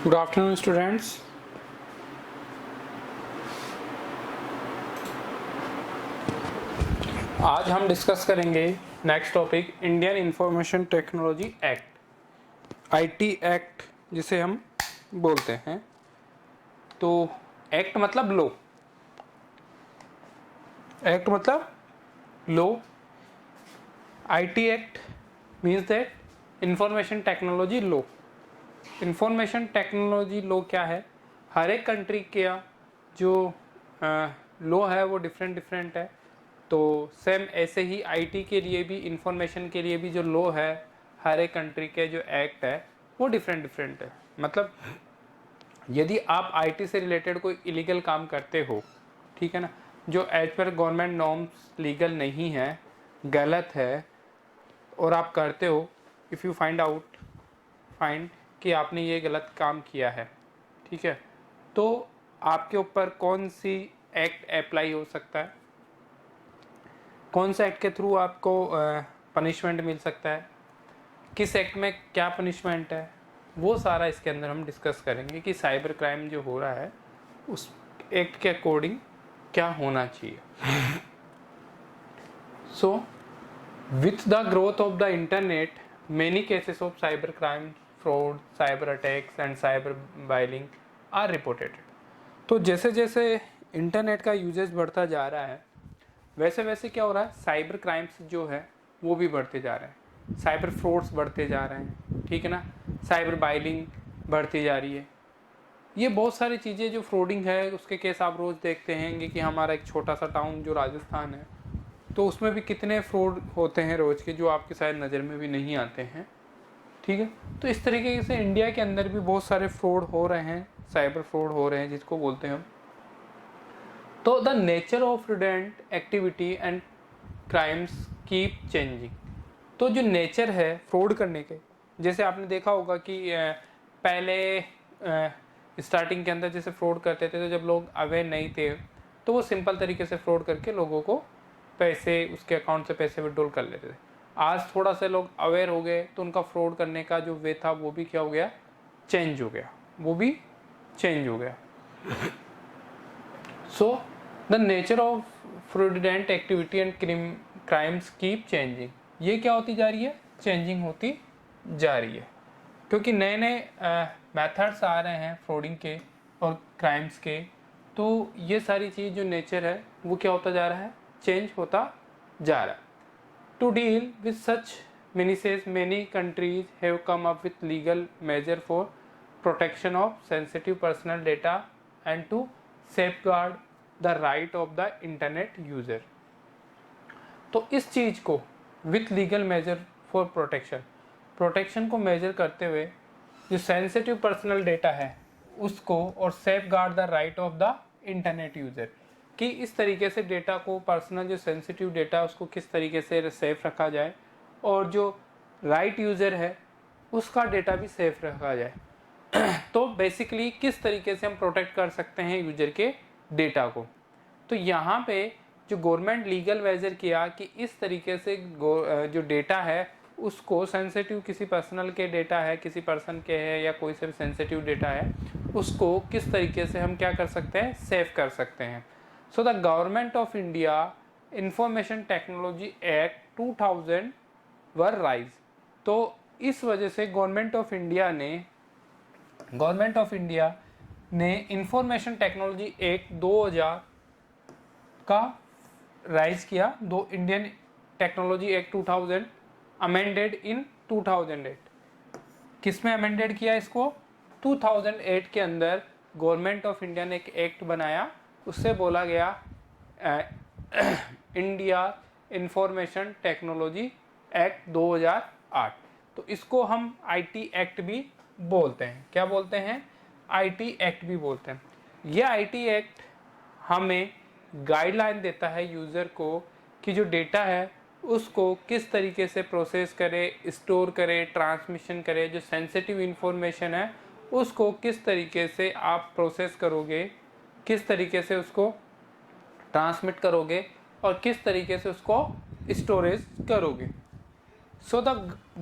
Good afternoon students. आज हम discuss करेंगे next topic Indian information technology act, IT act जिसे हम बोलते हैं। तो एक्ट मतलब लो, एक्ट मतलब लो। IT act means that information technology लो। इंफॉर्मेशन टेक्नोलॉजी लो क्या है? हर एक कंट्री का जो लो है वो डिफरेंट डिफरेंट है। तो सेम ऐसे ही आईटी के लिए भी, इंफॉर्मेशन के लिए भी जो लो है, हर एक कंट्री के जो एक्ट है वो डिफरेंट डिफरेंट है। मतलब यदि आप आईटी से रिलेटेड कोई इलीगल काम करते हो, ठीक है ना, जो as per government norms legal नहीं है, गलत है, और आप करते हो, इफ़ यू फाइंड कि आपने ये गलत काम किया है, ठीक है, तो आपके ऊपर कौन सी एक्ट अप्लाई हो सकता है, कौन सा एक्ट के थ्रू आपको पनिशमेंट मिल सकता है, किस एक्ट में क्या पनिशमेंट है, वो सारा इसके अंदर हम डिस्कस करेंगे कि साइबर क्राइम जो हो रहा है उस एक्ट के अकॉर्डिंग क्या होना चाहिए। So with the growth of the internet, many cases of cyber crime, fraud, cyber attacks and cyber bullying are reported. तो जैसे जैसे इंटरनेट का यूजेज बढ़ता जा रहा है, वैसे वैसे क्या हो रहा है, साइबर क्राइम्स जो है वो भी बढ़ते जा रहे हैं, साइबर फ्रॉड्स बढ़ते जा रहे हैं, ठीक है ना, साइबर बाइलिंग बढ़ती जा रही है। ये बहुत सारी चीज़ें जो फ्रॉडिंग है उसके केस आप रोज़ देखते हैं कि हमारा एक छोटा सा टाउन जो राजस्थान है, तो उसमें भी कितने फ्रॉड होते हैं रोज़ के, जो आपके शायद नज़र में भी नहीं आते हैं, ठीक है। तो इस तरीके से इंडिया के अंदर भी बहुत सारे फ्रॉड हो रहे हैं, साइबर फ्रॉड हो रहे हैं जिसको बोलते हैं हम। तो the nature of fraudulent activity and crimes keep changing. तो जो नेचर है फ्रॉड करने के, जैसे आपने देखा होगा कि पहले स्टार्टिंग के अंदर जैसे फ्रॉड करते थे, तो जब लोग अवेयर नहीं थे तो वो सिंपल तरीके से फ्रॉड करके लोगों को पैसे, उसके अकाउंट से पैसे विड्रॉल कर लेते थे। आज थोड़ा सा लोग अवेयर हो गए तो उनका फ्रॉड करने का जो वे था वो भी क्या हो गया, चेंज हो गया, वो भी चेंज हो गया। So the nature of fraudulent activity and crimes keep changing. ये क्या होती जा रही है, चेंजिंग होती जा रही है, क्योंकि नए नए मेथड्स आ रहे हैं फ्रॉडिंग के और क्राइम्स के। तो ये सारी चीज़ जो नेचर है वो क्या होता जा रहा है, चेंज होता जा रहा है। To deal with such menaces, many countries have come up with legal measure for protection of sensitive personal data and to safeguard the right of the internet user। तो इस चीज़ को with legal measure for protection को measure करते हुए जो sensitive personal data है उसको, और safeguard the right of the internet user, कि इस तरीके से डेटा को, पर्सनल जो सेंसिटिव डेटा है उसको किस तरीके से सेफ रखा जाए, और जो राइट यूज़र है उसका डेटा भी सेफ रखा जाए। तो बेसिकली किस तरीके से हम प्रोटेक्ट कर सकते हैं यूजर के डेटा को। तो यहाँ पे जो गवर्नमेंट लीगल मेजर किया कि इस तरीके से जो डेटा है उसको, सेंसिटिव किसी पर्सनल के डेटा है, किसी पर्सन के है या कोई से भी सेंसिटिव डेटा है, उसको किस तरीके से हम क्या कर सकते हैं, सेव कर सकते हैं। So the government of India information technology act 2000 were rise. तो इस वजह से गवर्नमेंट ऑफ इंडिया ने इंफॉर्मेशन टेक्नोलॉजी एक्ट 2000 का राइज किया। दो Indian technology act 2000 amended in 2008। किस में अमेंडेड किया इसको, 2008 के अंदर गवर्नमेंट ऑफ इंडिया ने एक एक्ट बनाया, उससे बोला गया इंडिया इंफॉर्मेशन टेक्नोलॉजी एक्ट 2008। तो इसको हम आईटी एक्ट भी बोलते हैं। क्या बोलते हैं, आईटी एक्ट भी बोलते हैं। यह आईटी एक्ट हमें गाइडलाइन देता है यूज़र को कि जो डेटा है उसको किस तरीके से प्रोसेस करे, स्टोर करे, ट्रांसमिशन करे, जो सेंसिटिव इंफॉर्मेशन है उसको किस तरीके से आप प्रोसेस करोगे, किस तरीके से उसको ट्रांसमिट करोगे और किस तरीके से उसको स्टोरेज करोगे। So the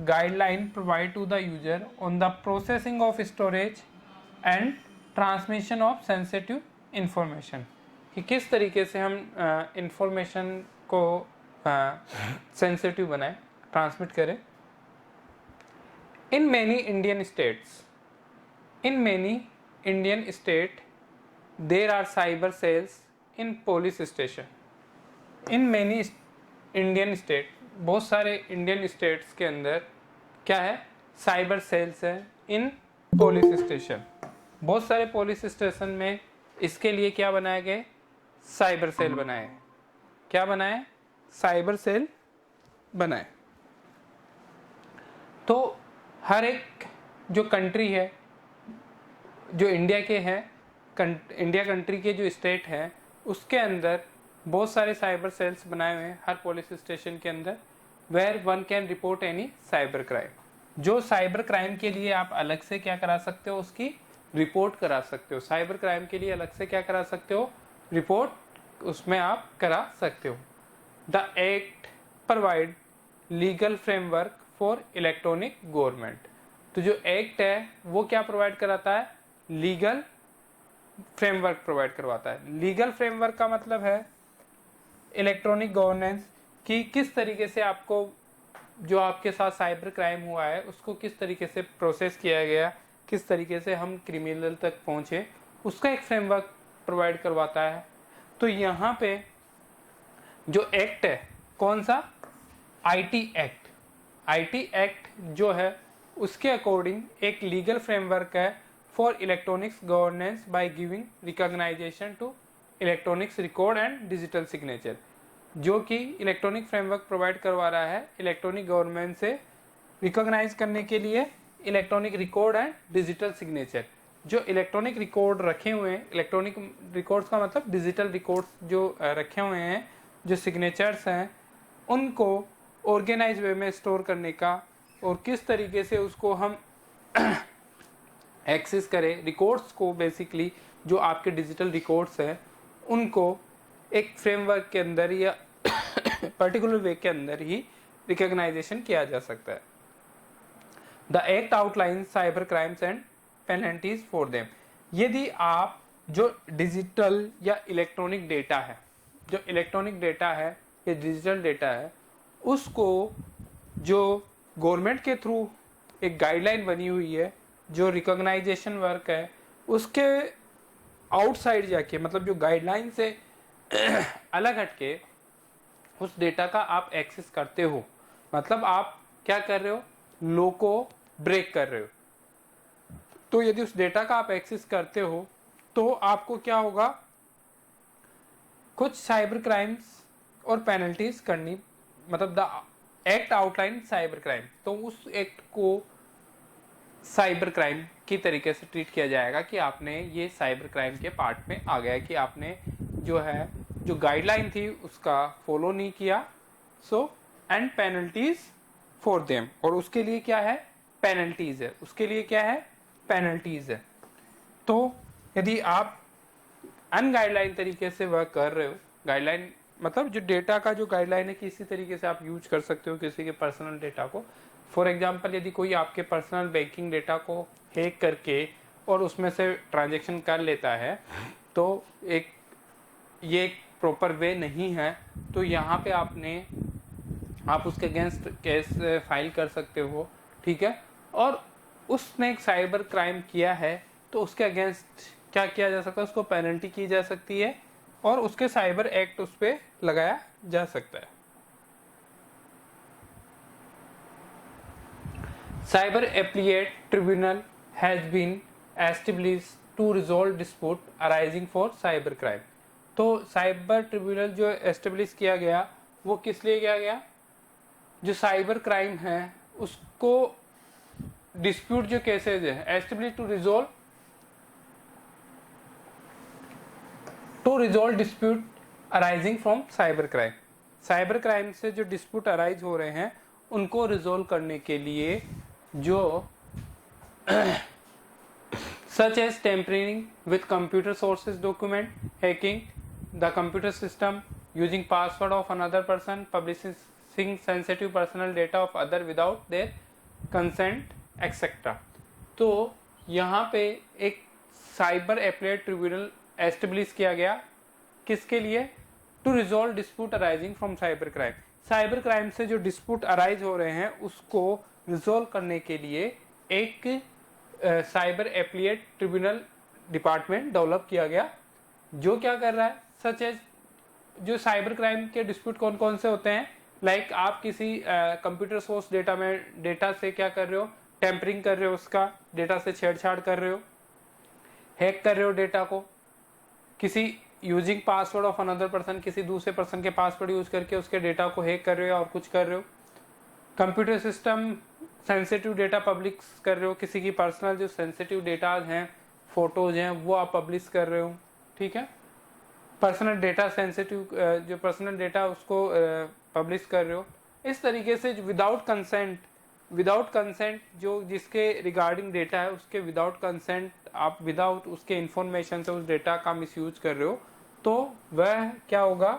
guideline provide to the user on the processing of storage and transmission of sensitive information, कि किस तरीके से हम इंफॉर्मेशन को सेंसिटिव बनाएं, ट्रांसमिट करें। In many Indian state there are cyber cells in police station. In many Indian state, बहुत सारे इंडियन स्टेट्स के अंदर क्या है, साइबर सेल्स है इन पुलिस स्टेशन। बहुत सारे पुलिस स्टेशन में इसके लिए क्या बनाए गए, साइबर सेल बनाए। क्या बनाए, साइबर सेल बनाए। तो हर एक जो कंट्री है, जो इंडिया के हैं, इंडिया कंट्री के जो स्टेट हैं, उसके अंदर बहुत सारे साइबर सेल्स बनाए हुए हैं हर पुलिस स्टेशन के अंदर, where one can report any cyber crime. जो साइबर क्राइम के लिए आप अलग से क्या करा सकते हो, उसकी रिपोर्ट करा सकते हो। साइबर क्राइम के लिए अलग से क्या करा सकते हो, रिपोर्ट उसमें आप करा सकते हो। The act provide legal framework for electronic government. तो जो एक्ट है वो क्या प्रोवाइड कराता है, लीगल फ्रेमवर्क प्रोवाइड करवाता है। लीगल फ्रेमवर्क का मतलब है इलेक्ट्रॉनिक गवर्नेंस, कि किस तरीके से आपको जो आपके साथ साइबर क्राइम हुआ है उसको किस तरीके से प्रोसेस किया गया, किस तरीके से हम क्रिमिनल तक पहुंचे, उसका एक फ्रेमवर्क प्रोवाइड करवाता है। तो यहाँ पे जो एक्ट है, कौन सा, आईटी एक्ट। आईटी एक्ट जो है उसके अकॉर्डिंग एक लीगल फ्रेमवर्क है for electronics governance by giving recognization to electronics record and digital signature, जो कि इलेक्ट्रॉनिक फ्रेमवर्क प्रोवाइड करवा रहा है इलेक्ट्रॉनिक गवर्नमेंट से रिकॉग्नाइज करने के लिए electronic record and digital signature. जो इलेक्ट्रॉनिक रिकॉर्ड रखे हुए हैं, इलेक्ट्रॉनिक रिकॉर्ड्स का मतलब डिजिटल रिकॉर्ड्स जो रखे हुए हैं, जो सिग्नेचर्स हैं, उनको ऑर्गेनाइज वे में स्टोर करने का, और किस तरीके से उसको हम एक्सेस करें रिकॉर्ड्स को, बेसिकली जो आपके डिजिटल रिकॉर्ड्स हैं उनको एक फ्रेमवर्क के अंदर या पर्टिकुलर वे के अंदर ही रिकॉग्नाइजेशन किया जा सकता है। The act outline cyber crimes and penalties for them. यदि आप जो डिजिटल या इलेक्ट्रॉनिक डेटा है, जो इलेक्ट्रॉनिक डेटा है या डिजिटल डेटा है, उसको जो गवर्नमेंट के थ्रू एक गाइडलाइन बनी हुई है, जो रिकॉग्नाइजेशन वर्क है, उसके आउटसाइड जाके, मतलब जो गाइडलाइन से अलग हटके उस डेटा का आप एक्सेस करते हो, मतलब आप क्या कर रहे हो, लॉ को ब्रेक कर रहे हो। तो यदि उस डेटा का आप एक्सेस करते हो तो आपको क्या होगा, कुछ साइबर क्राइम्स और पेनल्टीज करनी, मतलब the act outline cyber crime, तो उस एक्ट को साइबर क्राइम की तरीके से ट्रीट किया जाएगा कि आपने ये साइबर क्राइम के पार्ट में आ गया, कि आपने जो है जो गाइडलाइन थी उसका फॉलो नहीं किया। So and penalties for them, और उसके लिए क्या है, पेनल्टीज है, उसके लिए क्या है, पेनल्टीज है। तो यदि आप अनगाइडलाइन तरीके से वर्क कर रहे हो, गाइडलाइन मतलब जो डेटा का जो गाइडलाइन है, किसी तरीके से आप यूज कर सकते हो किसी के पर्सनल डेटा को। फॉर एग्जांपल, यदि कोई आपके पर्सनल बैंकिंग डेटा को हैक करके और उसमें से ट्रांजैक्शन कर लेता है, तो ये एक प्रॉपर वे नहीं है। तो यहाँ पे आप उसके अगेंस्ट केस फाइल कर सकते हो, ठीक है। और उसने एक साइबर क्राइम किया है तो उसके अगेंस्ट क्या किया जा सकता है, उसको पेनल्टी की जा सकती है और उसके साइबर एक्ट उस पर लगाया जा सकता है। Cyber appellate tribunal has been established to resolve dispute arising for cyber crime. तो साइबर ट्रिब्यूनल जो एस्टेब्लिश किया गया वो किस लिए किया गया, जो साइबर क्राइम है उसको डिस्प्यूट जो केसेज है, establish to resolve dispute arising from cyber crime. Cyber crime से जो डिस्प्यूट अराइज हो रहे हैं उनको रिजॉल्व करने के लिए जो such as tampering with computer sources document, hacking the computer system, using password of another person, publishing sensitive personal data of other without their consent, etc. तो यहाँ पे एक साइबर एपीलेट ट्रिब्यूनल एस्टेब्लिश किया गया, किसके लिए? To resolve dispute arising from cyber crime. Cyber crime से जो डिस्प्यूट अराइज हो रहे हैं उसको रिजॉल्व करने के लिए एक cyber appellate tribunal department develop किया गया, जो क्या कर रहा है, सच एज जो साइबर क्राइम के डिस्प्यूट कौन कौन से होते हैं, लाइक आप किसी कंप्यूटर सोर्स डेटा से क्या कर रहे हो, टेम्परिंग कर रहे हो, उसका डेटा से छेड़छाड़ कर रहे हो, हैक कर रहे हो डेटा को, किसी using password of another person, किसी दूसरे पर्सन के पासवर्ड यूज करके उसके डेटा को हैक कर रहे हो और कुछ कर रहे हो, computer system sensitive data publish कर रहे हो, किसी की पर्सनल जो सेंसिटिव डेटा हैं, फोटोज हैं, वो आप पब्लिश कर रहे हो, ठीक है, पर्सनल डेटा सेंसिटिव जो पर्सनल डेटा उसको पब्लिश कर रहे हो। इस तरीके से विदाउट कंसेंट जो जिसके रिगार्डिंग डेटा है उसके विदाउट कंसेंट आप विदाउट उसके इंफॉर्मेशन से उस डेटा का मिसयूज कर रहे हो, तो वह क्या होगा,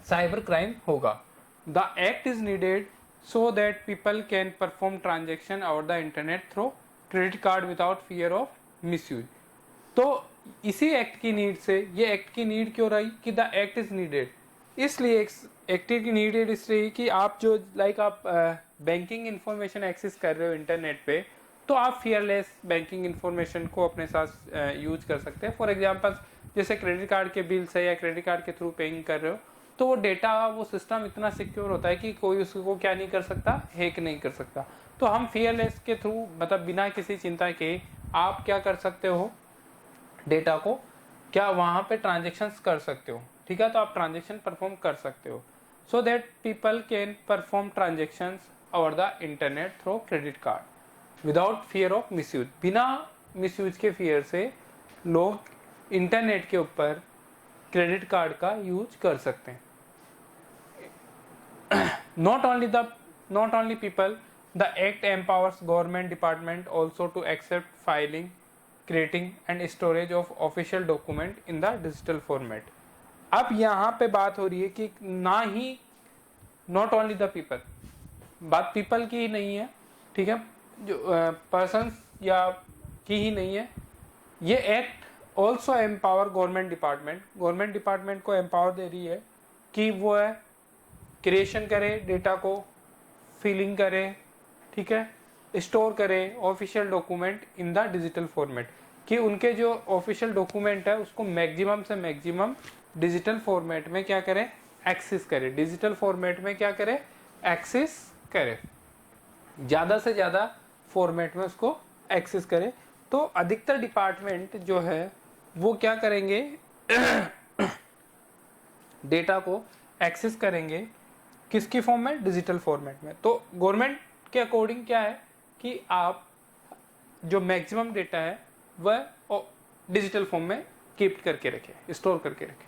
साइबर क्राइम होगा। The act is needed so that people can perform transaction over the internet through credit card without fear of misuse. तो इसी एक्ट की नीड से, ये एक्ट की नीड क्यों रही कि द एक्ट इज नीडेड, इसलिए एक्ट की नीडेड इसलिए कि आप जो आप बैंकिंग इंफॉर्मेशन एक्सेस कर रहे हो इंटरनेट पे, तो आप फियरलेस बैंकिंग इंफॉर्मेशन को अपने साथ यूज कर सकते हैं। फॉर एग्जांपल जैसे क्रेडिट कार्ड के बिल से या क्रेडिट कार्ड के थ्रू पेइंग कर रहे हो, तो वो डेटा, वो सिस्टम इतना सिक्योर होता है कि कोई उसको क्या नहीं कर सकता, हैक नहीं कर सकता। तो हम फियरलेस के थ्रू मतलब बिना किसी चिंता के आप क्या कर सकते हो, डेटा को क्या वहां पे ट्रांजेक्शन्स कर सकते हो, ठीक है, तो आप ट्रांजेक्शन परफॉर्म कर सकते हो, so that people can perform transactions over the internet through credit card without fear of misuse. बिना मिसयूज के फियर से लोग इंटरनेट के ऊपर क्रेडिट कार्ड का यूज कर सकते हैं। not only people, the act empowers government department also to accept filing, creating and storage of official document in the digital format। अब यहाँ पे बात हो रही है कि ना ही नॉट ओनली द पीपल, बात पीपल की ही नहीं है, ठीक है, जो पर्सन्स या की ही नहीं है, ये act also empower government department को एम्पावर दे रही है कि वो है क्रिएशन करे डेटा को, फिलिंग करे, ठीक है, स्टोर करे official document in the digital format, कि उनके जो ऑफिशियल डॉक्यूमेंट है उसको मैक्सिमम से मैक्सिमम डिजिटल फॉर्मेट में क्या करे, एक्सेस करे, डिजिटल फॉर्मेट में क्या करे, एक्सेस करे, ज़्यादा से ज़्यादा फॉर्मेट में उसको एक्सेस करे। तो अधिकतर डिपार्टमेंट जो है वो क्या करेंगे, डेटा को एक्सेस करेंगे किसकी फॉर्म में, डिजिटल फॉर्मेट में। तो गवर्नमेंट के अकॉर्डिंग क्या है कि आप जो मैक्सिमम डेटा है वह डिजिटल फॉर्म में कीप करके रखें, स्टोर करके रखें।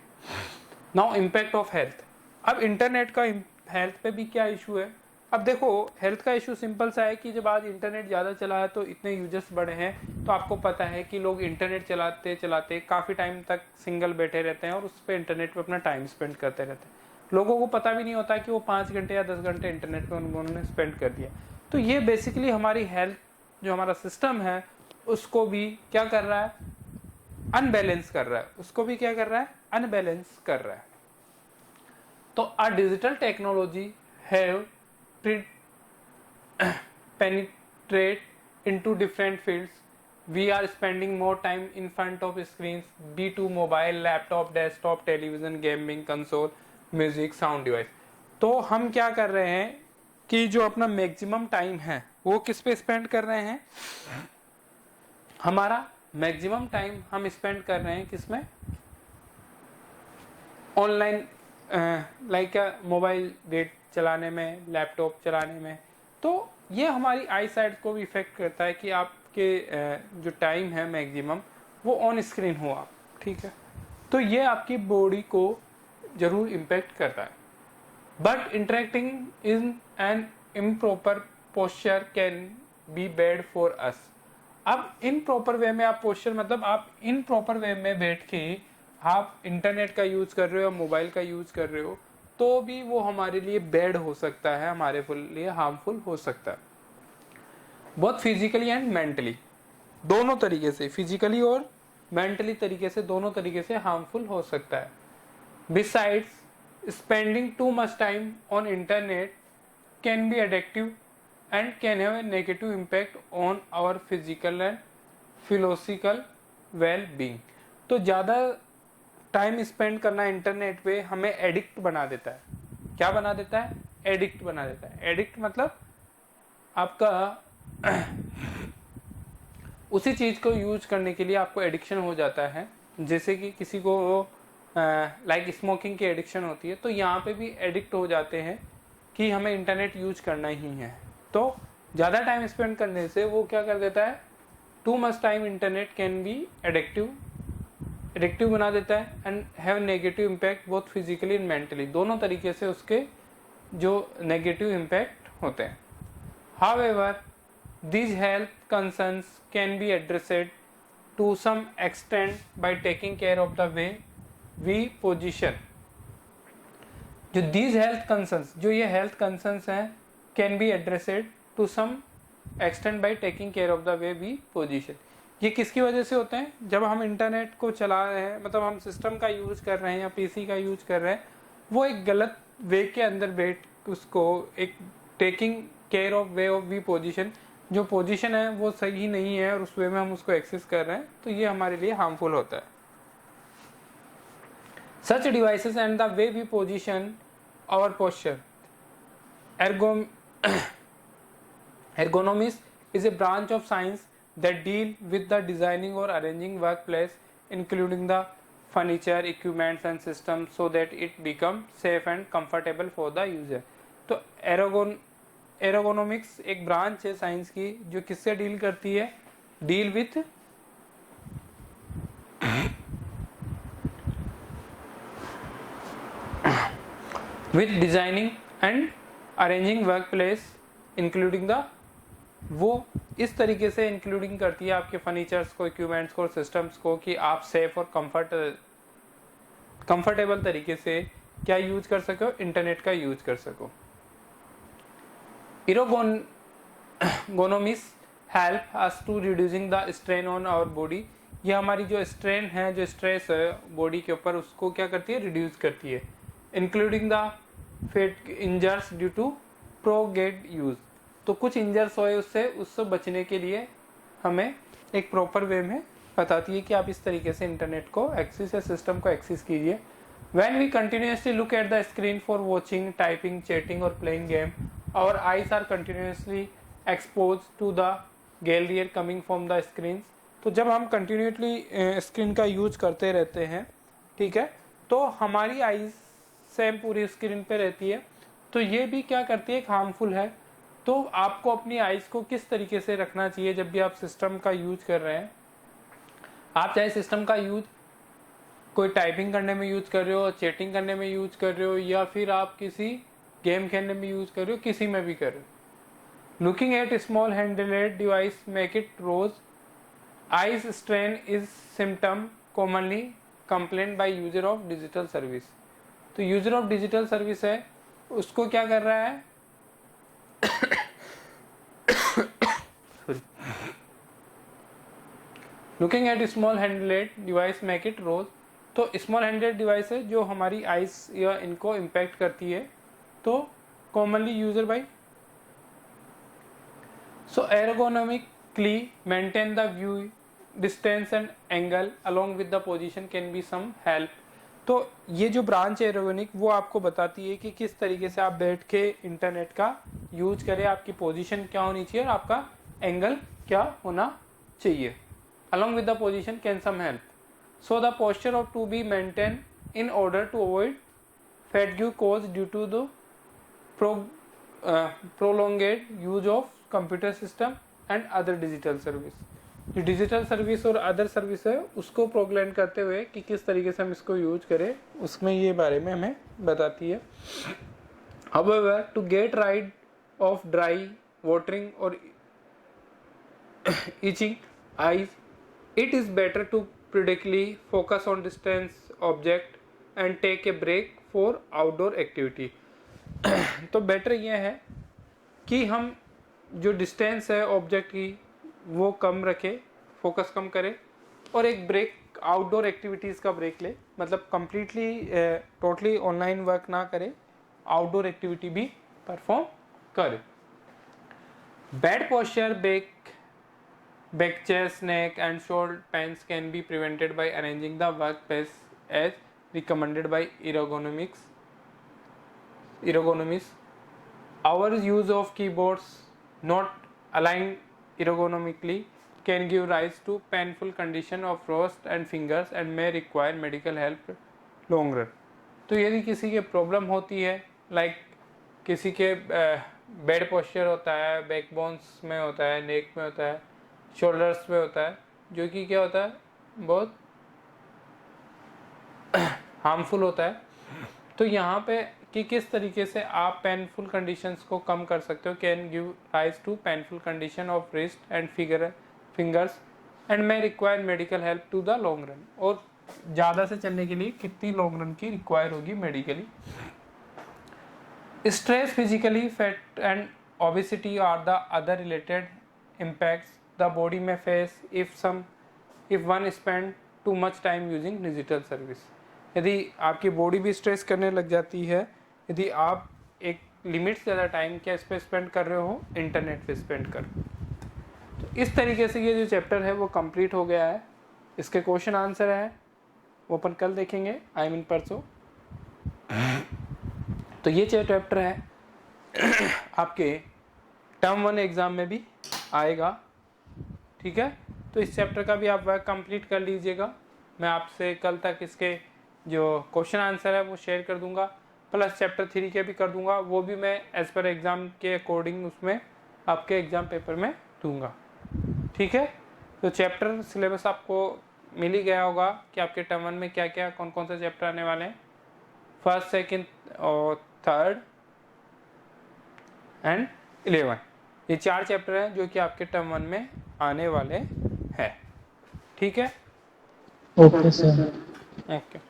Now impact of health. अब इंटरनेट का हेल्थ पे भी क्या इशू है। अब देखो हेल्थ का इशू सिंपल सा है कि जब आज इंटरनेट ज़्यादा चला है तो इतने यूजर्स बढ़े हैं, तो आपको पता है कि लोग इंटरनेट चलाते चलाते काफ़ी टाइम तक सिंगल बैठे रहते हैं और उस पर इंटरनेट पे अपना टाइम स्पेंड करते रहते हैं। लोगों को पता भी नहीं होता कि वो 5 घंटे या 10 घंटे इंटरनेट पे उन्होंने स्पेंड कर दिया। तो ये बेसिकली हमारी हेल्थ जो हमारा सिस्टम है उसको भी क्या कर रहा है, अनबैलेंस कर रहा है, उसको भी क्या कर रहा है, अनबैलेंस कर रहा है। तो a digital technology have penetrate into different fields. We are spending more time in front of screens, be to mobile, laptop, desktop, television, gaming, console, music, sound device। तो हम क्या कर रहे हैं कि जो अपना मैक्सिमम टाइम है वो किस पे स्पेंड कर रहे हैं, हमारा मैक्सिमम टाइम हम स्पेंड कर रहे हैं किसमें, ऑनलाइन, लाइक मोबाइल डेट चलाने में, लैपटॉप चलाने में। तो ये हमारी आई साइट को भी इफेक्ट करता है कि आपके जो टाइम है मैक्सिमम वो ऑन स्क्रीन हो आप, ठीक है, तो ये आपकी बॉडी को जरूर इम्पेक्ट करता है। But interacting in an improper posture can be bad for us. अब इन प्रॉपर वे में आप पोस्चर मतलब आप इन प्रॉपर वे में बैठ के आप इंटरनेट का यूज कर रहे हो, मोबाइल का यूज कर रहे हो, तो भी वो हमारे लिए बैड हो सकता है, हमारे लिए हार्मफुल हो सकता है, बहुत फिजिकली एंड मेंटली। दोनों तरीके से, फिजिकली और मेंटली तरीके से, दोनों तरीके से हार्मफुल हो सकता है। Besides spending too much time on internet can be addictive and can have a negative impact on our physical and philosophical well-being। तो ज़्यादा टाइम स्पेंड करना इंटरनेट पे हमें एडिक्ट बना देता है। क्या बना देता है? एडिक्ट बना देता है। एडिक्ट मतलब आपका उसी चीज़ को यूज करने के लिए आपको एडिक्शन हो जाता है। जैसे कि किसी को लाइक स्मोकिंग की एडिक्शन होती है, तो यहाँ पे भी एडिक्ट हो जाते हैं कि हमें इंटरनेट यूज करना ही है। तो ज़्यादा टाइम स्पेंड करने से वो क्या कर देता है, too much time internet can be addictive बना देता है and have negative impact both physically and mentally. दोनों तरीके से उसके जो नेगेटिव इम्पैक्ट होते हैं। However these health concerns can be addressed to some extent by taking care of the way we position। जो these health concerns, जो ये health concerns हैं, can be addressed to some extent by taking care of the way we position। ये किसकी वजह से होते हैं? जब हम इंटरनेट को चला रहे हैं, मतलब हम सिस्टम का यूज कर रहे हैं या पीसी का यूज कर रहे हैं, वो एक गलत वे के अंदर बैठ उसको एक taking care of way of we position, जो पोजीशन है वो सही नहीं है और उस वे में हम उसको एक्सेस कर रहे हैं, तो ये हमारे लिए हार्मफुल होता है। Such devices and the way we position our posture. Ergonomics is a branch of science that deal with the designing or arranging workplace, including the furniture, equipments and systems so that it become safe and comfortable for the user। तो एरोगोनोमिक्स एक branch है science की जो किससे deal करती है? Deal with designing and arranging work place including the, वो इस तरीके से इंक्लूडिंग करती है आपके फर्नीचर्स को, इक्विपमेंट्स को, सिस्टम्स को, कि आप सेफ और कंफर्टेबल तरीके से क्या यूज कर सको? इंटरनेट का यूज कर सको। Ergonomics help us to reducing the strain on our body. ये हमारी जो स्ट्रेन है, जो स्ट्रेस है बॉडी के ऊपर, उसको क्या करती है? रिड्यूस करती है। Including the fate injuries due to prolonged use. तो कुछ इंजर्स होए उससे बचने के लिए हमें एक प्रॉपर वे में बताती है कि आप इस तरीके से इंटरनेट को एक्सेस या सिस्टम को एक्सेस कीजिए। When we continuously look at the screen for watching, typing, chatting or playing game, our eyes are continuously exposed to the gallery coming from the screens। तो जब हम कंटिन्यूसली स्क्रीन का use करते रहते हैं, ठीक है, तो हमारी आईज सेम पूरी स्क्रीन पे रहती है, तो ये भी क्या करती है? हार्मफुल है। तो आपको अपनी आईज को किस तरीके से रखना चाहिए जब भी आप सिस्टम का यूज कर रहे हैं? आप चाहे सिस्टम का यूज कोई टाइपिंग करने में यूज कर रहे हो, चैटिंग करने में यूज कर रहे हो, या फिर आप किसी गेम खेलने में यूज कर रहे हो, किसी में भी कर रहे हो। Looking at small handheld device make it rose eyes strain is symptom commonly complain by user of digital service. तो यूजर ऑफ डिजिटल सर्विस है, उसको क्या कर रहा है? Looking at small handheld device make it rose. तो small handed device है जो हमारी आइज या इनको इम्पैक्ट करती है, तो commonly user by. So ergonomically maintain the view distance and angle along with the position can be some help. तो ये जो ब्रांच है एर्गोनिक, वो आपको बताती है कि किस तरीके से आप बैठ के इंटरनेट का यूज करें, आपकी पोजीशन क्या होनी चाहिए और आपका एंगल क्या होना चाहिए। along with the position can some help, so the posture ought to be maintained in order to avoid fatigue caused due to the prolonged use of computer system and other digital service। जो digital service और other service है उसको प्रोग्लैंड करते हुए कि किस तरीके से हम इसको यूज करें, उसमें ये बारे में हमें बताती है। However, to get rid of dry, watering or itching eyes, it is better to periodically focus on distance object and take a break for outdoor activity। तो बेटर ये है कि हम जो डिस्टेंस है ऑब्जेक्ट की वो कम रखें, फोकस कम करे, और एक ब्रेक आउटडोर एक्टिविटीज़ का ब्रेक ले, मतलब कंप्लीटली टोटली ऑनलाइन वर्क ना करे, आउटडोर एक्टिविटी भी परफॉर्म करे। Bad posture, back, chest, neck and shoulder pains can be prevented by arranging the workspace as recommended by ergonomists. Our use of keyboards not aligned ergonomically can give rise to painful condition of wrist and fingers and may require medical help long run. तो यदि किसी के problem होती है, like किसी के bed posture होता है, बैक बोन्स में होता है, नेक में होता है, शोल्डर्स में होता है, जो कि क्या होता है, बहुत हार्मफुल होता है, तो यहाँ पे कि किस तरीके से आप पेनफुल कंडीशंस को कम कर सकते हो, can give rise to painful condition of wrist and fingers and may require medical help to the long run, और ज़्यादा से चलने के लिए कितनी लॉन्ग रन की रिक्वायर होगी medically. Stress, physically fat and obesity are the other related impacts the body may face if one spend too much time using digital service. यदि आपकी बॉडी भी स्ट्रेस करने लग जाती है, यदि आप एक लिमिट से ज़्यादा टाइम क्या इस पर स्पेंड कर रहे हो, इंटरनेट पे स्पेंड कर, तो इस तरीके से ये जो चैप्टर है वो कंप्लीट हो गया है। इसके क्वेश्चन आंसर है वो अपन कल देखेंगे, आई मीन परसों। तो ये चैप्टर है आपके टर्म 1 एग्ज़ाम में भी आएगा, ठीक है। तो इस चैप्टर का भी आप वर्क कंप्लीट कर लीजिएगा। मैं आपसे कल तक इसके जो क्वेश्चन आंसर है वो शेयर कर दूंगा, प्लस चैप्टर 3 के भी कर दूंगा, वो भी मैं एज पर एग्ज़ाम के अकॉर्डिंग उसमें आपके एग्ज़ाम पेपर में दूंगा, ठीक है। तो चैप्टर सिलेबस आपको मिल ही गया होगा कि आपके टर्म 1 में क्या क्या कौन कौन से चैप्टर आने वाले हैं, फर्स्ट, सेकेंड और थर्ड एंड 11। ये 4 चैप्टर हैं जो कि आपके टर्म 1 में आने वाले हैं, ठीक है। Okay sir. ओके।